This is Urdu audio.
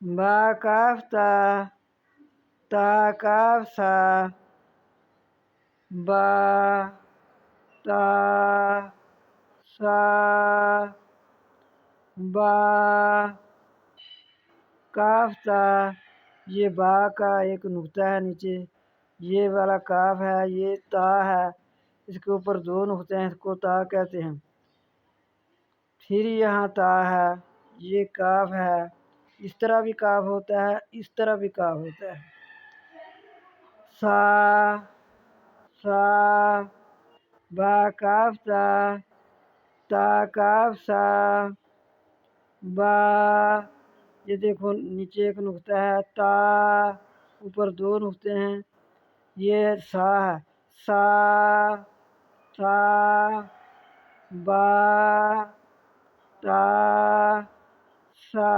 با کاف تا، تا کاف سا، با تا سا، با کاف تا. یہ با کا ایک نقطہ ہے نیچے، یہ والا کاف ہے، یہ تا ہے، اس کے اوپر دو نقطے ہیں، اس کو تا کہتے ہیں. پھر یہاں تا ہے، یہ کاف ہے، اس طرح بھی کاف ہوتا ہے، اس طرح بھی کاف ہوتا ہے. سا، سا، با کاف تا، تا کاف سا، با. یہ دیکھو نیچے ایک نقطہ ہے، تا اوپر دو نقطے ہیں، یہ سا ہے، سا، سا، با تا سا.